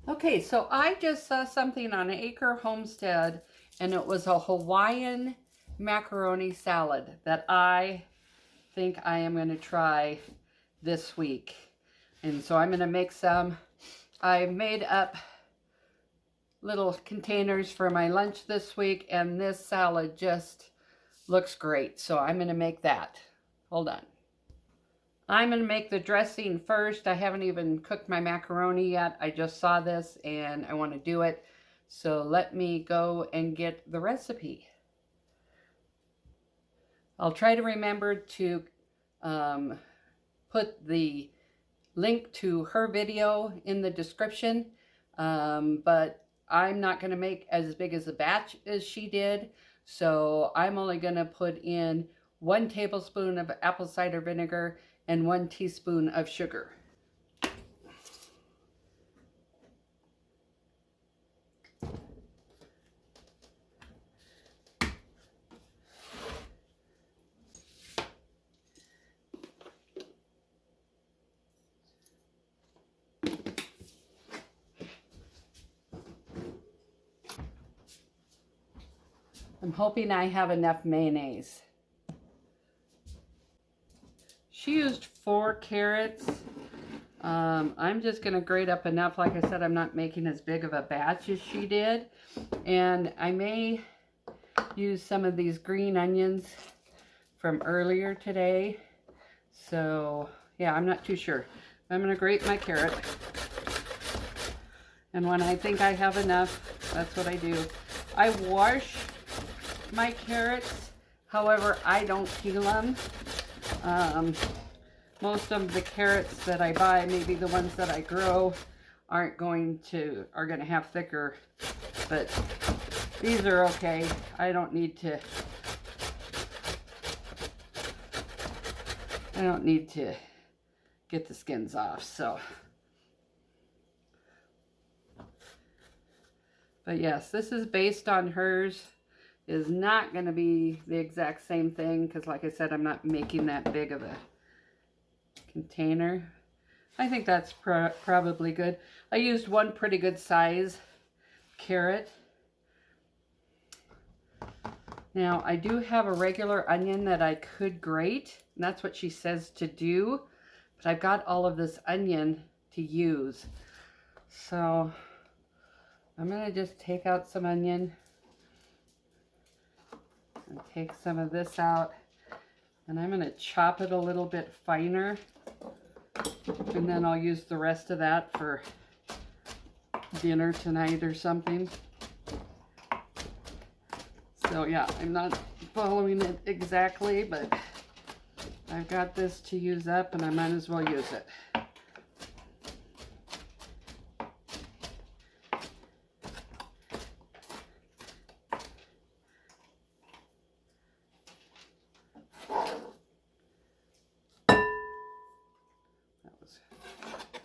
Okay, so I just saw something on Acre Homestead, and it was a Hawaiian macaroni salad that I think I am going to try this week. And so I'm going to make some. I made up little containers for my lunch this week, and this salad just looks great. So I'm going to make that. Hold on. I'm going to make the dressing first. I haven't even cooked my macaroni yet. I just saw this and I want to do it. So let me go and get the recipe. I'll try to remember to put the link to her video in the description. But I'm not going to make as big as a batch as she did. So I'm only going to put in 1 tablespoon of apple cider vinegar and 1 teaspoon of sugar. I'm hoping I have enough mayonnaise. She used 4 carrots. I'm just going to grate up enough. Like I said, I'm not making as big of a batch as she did. And I may use some of these green onions from earlier today. So, yeah, I'm not too sure. I'm going to grate my carrot. And when I think I have enough, that's what I do. I wash my carrots. However, I don't peel them. Most of the carrots that I buy, maybe the ones that I grow, are going to have thicker, but these are okay. I don't need to get the skins off, so. But yes, this is based on hers. Is not going to be the exact same thing because, like I said, I'm not making that big of a container. I think that's probably good. I used 1 pretty good size carrot. Now, I do have a regular onion that I could grate, and that's what she says to do, but I've got all of this onion to use. So, I'm going to just take out some onion and take some of this out, and I'm going to chop it a little bit finer, and then I'll use the rest of that for dinner tonight or something. So yeah, I'm not following it exactly, but I've got this to use up and I might as well use it.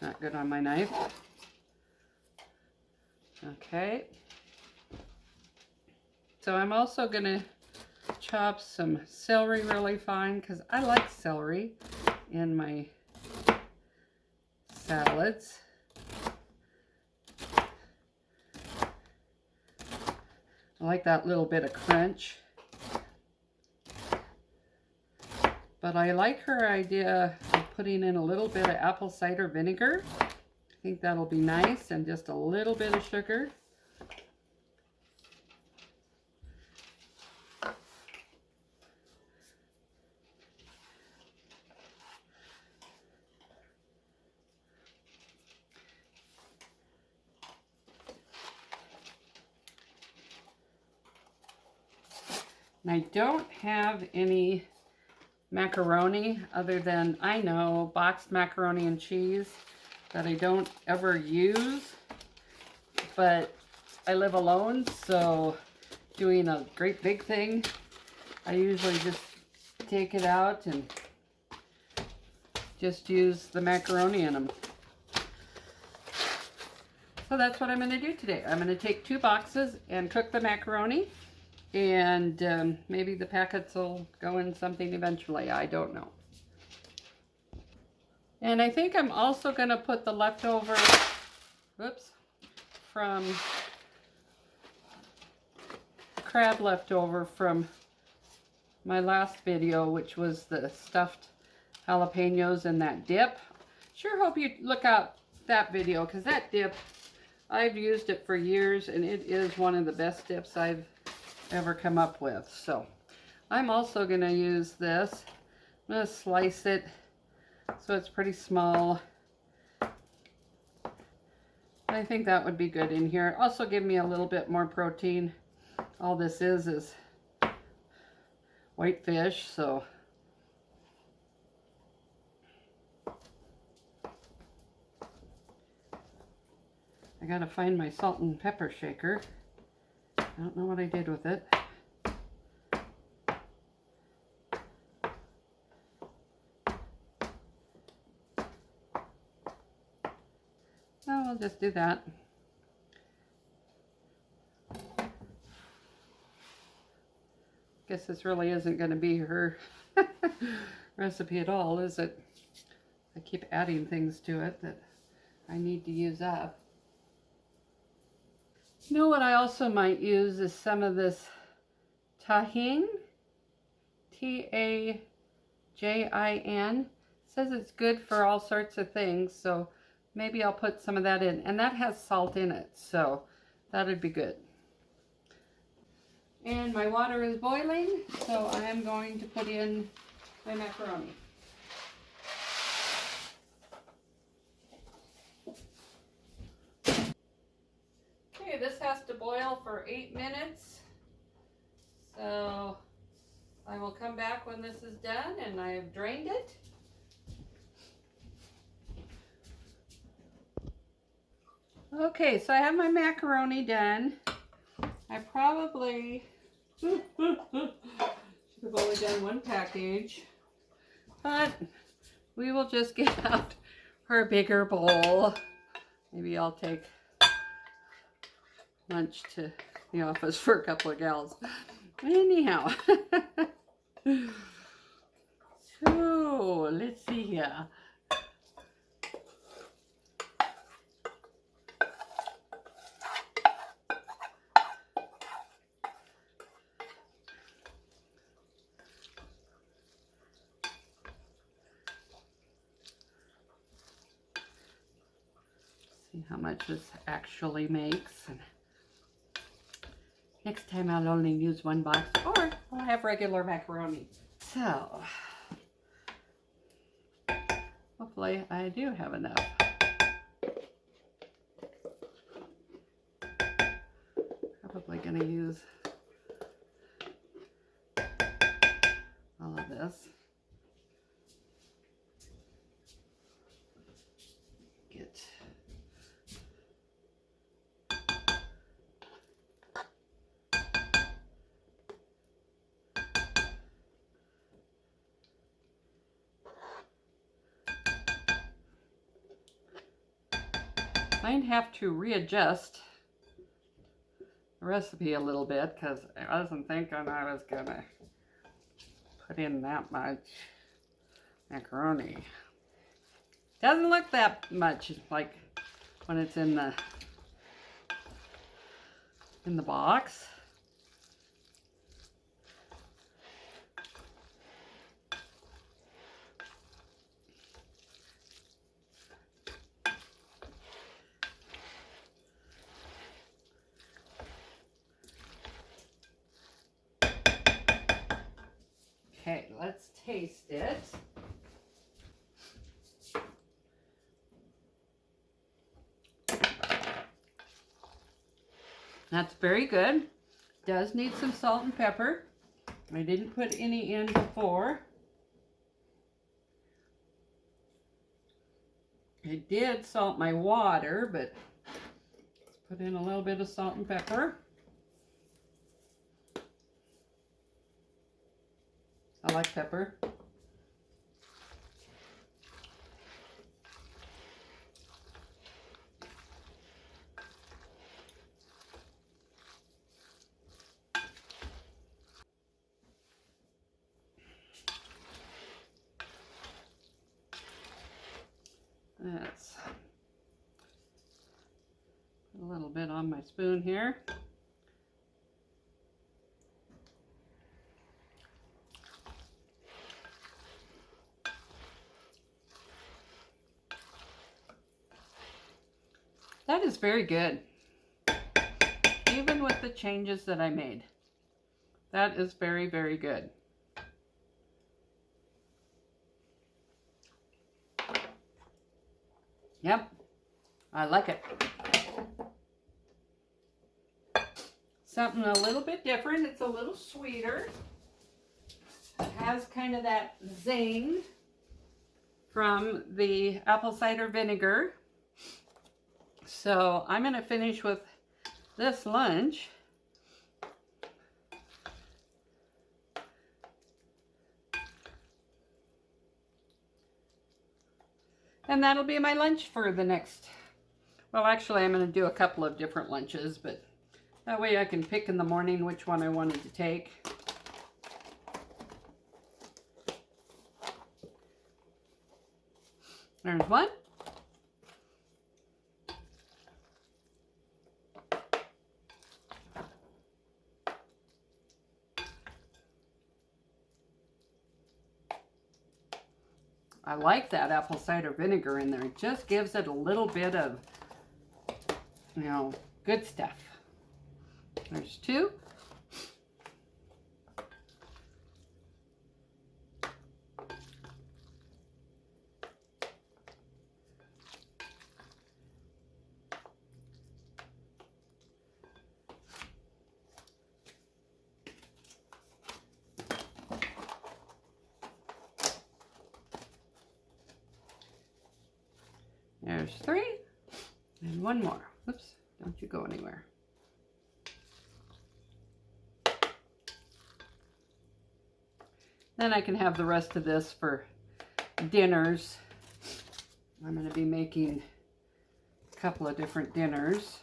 Not good on my knife. Okay. So I'm also going to chop some celery really fine because I like celery in my salads. I like that little bit of crunch. But I like her idea of putting in a little bit of apple cider vinegar. I think that'll be nice, and just a little bit of sugar. And I don't have any macaroni other than, I know, boxed macaroni and cheese that I don't ever use, but I live alone, so doing a great big thing, I usually just take it out and just use the macaroni in them. So that's what I'm going to do today. I'm going to take 2 boxes and cook the macaroni. And maybe the packets will go in something eventually. I don't know. And I think I'm also going to put the leftover, from crab leftover from my last video, which was the stuffed jalapenos and that dip. Sure hope you look out that video, because that dip, I've used it for years and it is one of the best dips I've ever come up with. So I'm also going to use this. I'm going to slice it so it's pretty small. I think that would be good in here. Also give me a little bit more protein. All this is white fish, so I gotta find my salt and pepper shaker. I don't know what I did with it. No, I'll just do that. Guess this really isn't going to be her recipe at all, is it? I keep adding things to it that I need to use up. You know what I also might use is some of this tahine. T-A-J-I-N. It says it's good for all sorts of things, so maybe I'll put some of that in. And that has salt in it, so that would be good. And my water is boiling, so I am going to put in my macaroni. Okay, this has to boil for 8 minutes. So I will come back when this is done and I have drained it. Okay, so I have my macaroni done. I probably should have only done one package, but we will just get out her bigger bowl. Maybe I'll take lunch to the office for a couple of gals. Anyhow, so let's see here. See how much this actually makes. And next time I'll only use one box, or I'll have regular macaroni. So, hopefully I do have enough. Probably gonna use all of this. Get might have to readjust the recipe a little bit, because I wasn't thinking I was gonna put in that much macaroni. Doesn't look that much like when it's in the box. Okay, let's taste it. That's very good. Does need some salt and pepper. I didn't put any in before. I did salt my water, but let's put in a little bit of salt and pepper. I like pepper. That's a a little bit on my spoon here. That is very good. Even with the changes that I made. That is very, very good. Yep, I like it. Something a little bit different. It's a little sweeter. It has kind of that zing from the apple cider vinegar. So I'm going to finish with this lunch. And that'll be my lunch for the next, well, actually I'm going to do a couple of different lunches, but that way I can pick in the morning which one I wanted to take. There's one. I like that apple cider vinegar in there. It just gives it a little bit of, you know, good stuff. There's two. There's three. And one more. Oops, don't you go anywhere. Then I can have the rest of this for dinners. I'm going to be making a couple of different dinners.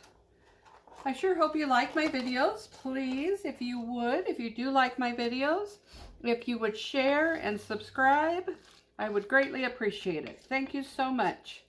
I sure hope you like my videos. Please, if you do like my videos, if you would share and subscribe, I would greatly appreciate it. Thank you so much.